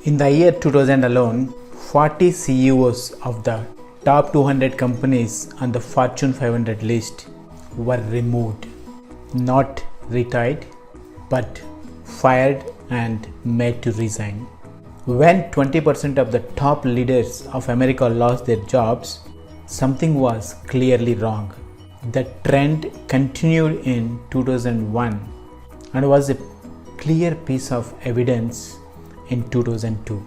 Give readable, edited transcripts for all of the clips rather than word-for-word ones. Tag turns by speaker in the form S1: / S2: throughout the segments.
S1: In the year 2000 alone, 40 CEOs of the top 200 companies on the Fortune 500 list were removed, not retired, but fired and made to resign. When 20% of the top leaders of America lost their jobs, something was clearly wrong. The trend continued in 2001 and was a clear piece of evidence in 2002.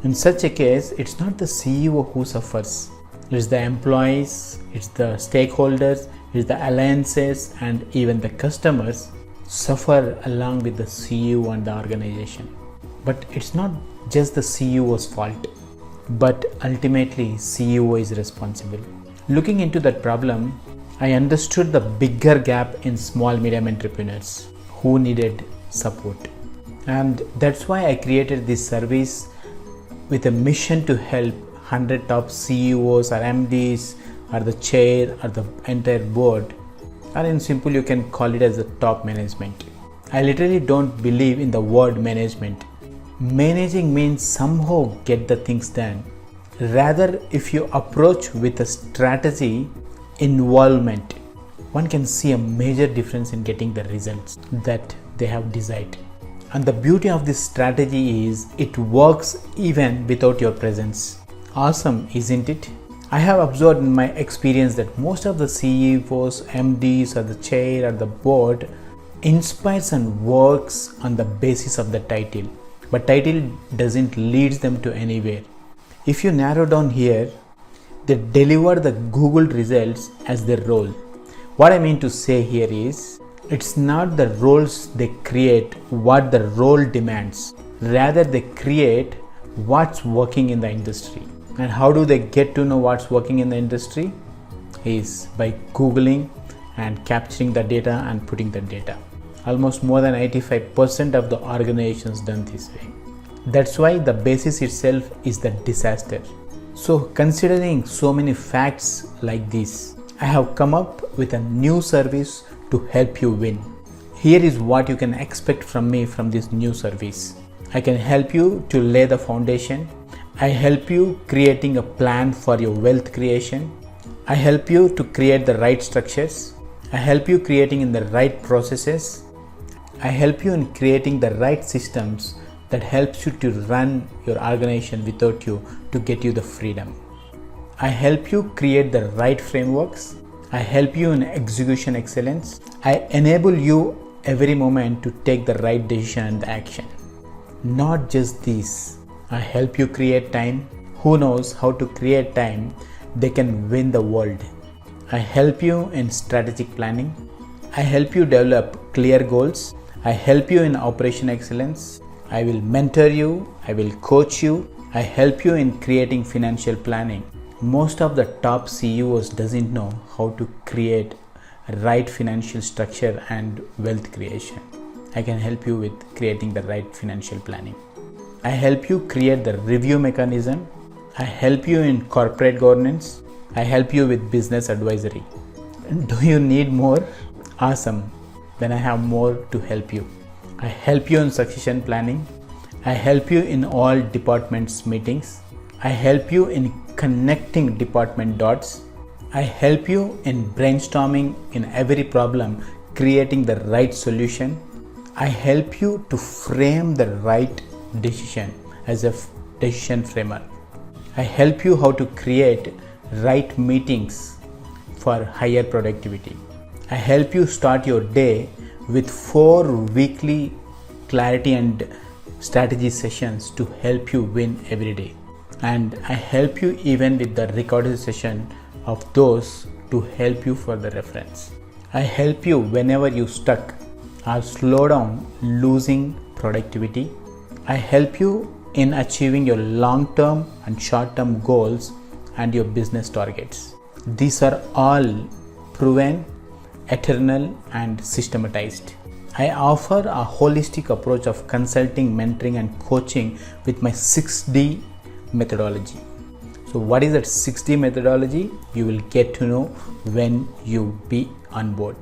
S1: In such a case, it's not the CEO who suffers. It's the employees, it's the stakeholders, it's the alliances, and even the customers suffer along with the CEO and the organization. But it's not just the CEO's fault, but ultimately CEO is responsible. Looking into that problem, I understood the bigger gap in small medium entrepreneurs who needed support. And that's why I created this service with a mission to help 100 top CEOs or MDs or the chair or the entire board, or in simple you can call it as the top management. I literally don't believe in the word management. Managing means somehow get the things done. Rather, if you approach with a strategy involvement, one can see a major difference in getting the results that they have desired. And the beauty of this strategy is it works even without your presence. Awesome, isn't it? I have observed in my experience that most of the CEOs, MDs or the chair or the board inspires and works on the basis of the title. But title doesn't lead them to anywhere. If you narrow down here, they deliver the Google results as their role. What I mean to say here is, it's not the roles they create what the role demands. Rather, they create what's working in the industry. And how do they get to know what's working in the industry? Is by Googling and capturing the data and putting the data. Almost more than 85% of the organizations done this way. That's why the basis itself is the disaster. So considering so many facts like this, I have come up with a new service to help you win. Here is what you can expect from me from this new service. I can help you to lay the foundation. I help you creating a plan for your wealth creation. I help you to create the right structures. I help you creating in the right processes. I help you in creating the right systems that helps you to run your organization without you to get you the freedom. I help you create the right frameworks. I help you in execution excellence. I enable you every moment to take the right decision and action. Not just this, I help you create time. Who knows how to create time, they can win the world. I help you in strategic planning. I help you develop clear goals. I help you in operation excellence. I will mentor you. I will coach you. I help you in creating financial planning. Most of the top CEOs doesn't know how to create a right financial structure and wealth creation. I can help you with creating the right financial planning. I help you create the review mechanism. I help you in corporate governance. I help you with business advisory. Do you need more? Awesome. Then I have more to help you. I help you in succession planning. I help you in all departments meetings. I help you in connecting department dots. I help you in brainstorming in every problem, creating the right solution. I help you to frame the right decision as a decision framer. I help you how to create right meetings for higher productivity. I help you start your day with 4 weekly clarity and strategy sessions to help you win every day. And I help you even with the recorded session of those to help you for the reference. I help you whenever you stuck or slow down losing productivity. I help you in achieving your long-term and short-term goals and your business targets. These are all proven, eternal, and systematized. I offer a holistic approach of consulting, mentoring, and coaching with my 6D methodology. So what is that 6D methodology? You will get to know when you be on board.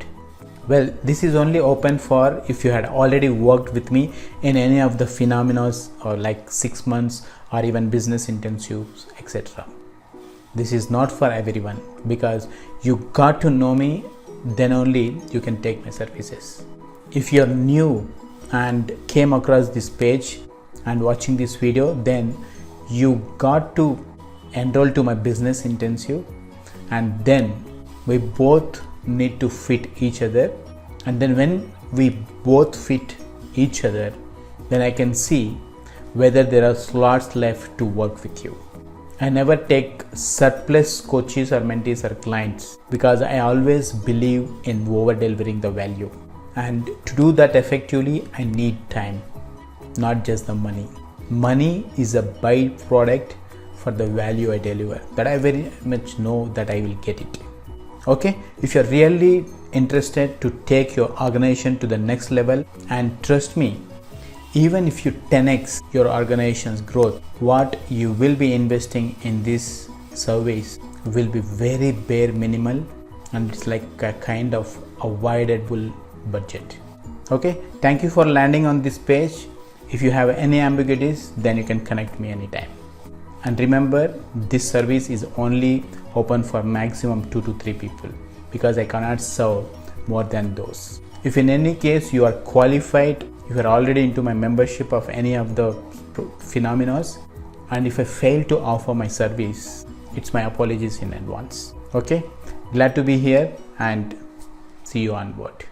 S1: Well, this is only open for if you had already worked with me in any of the Phenomenos or like 6 months or even business intensives, etc. This is not for everyone because you got to know me, then only you can take my services. If you're new and came across this page and watching this video, then you got to enroll to my business intensive, and then we both need to fit each other, and then when we both fit each other, then I can see whether there are slots left to work with you. I never take surplus coaches or mentees or clients because I always believe in over delivering the value, and to do that effectively I need time, not just the money. Money is a byproduct for the value I deliver, that I very much know that I will get it. Okay, if you're really interested to take your organization to the next level, and trust me, even if you 10x your organization's growth, what you will be investing in this service will be very bare minimal, and it's like a kind of avoidable budget. Okay, thank you for landing on this page. If you have any ambiguities, then you can connect me anytime. And remember, this service is only open for maximum 2 to 3 people because I cannot serve more than those. If in any case you are qualified, you are already into my membership of any of the Phenomenos, and if I fail to offer my service, it's my apologies in advance. Okay, glad to be here and see you on board.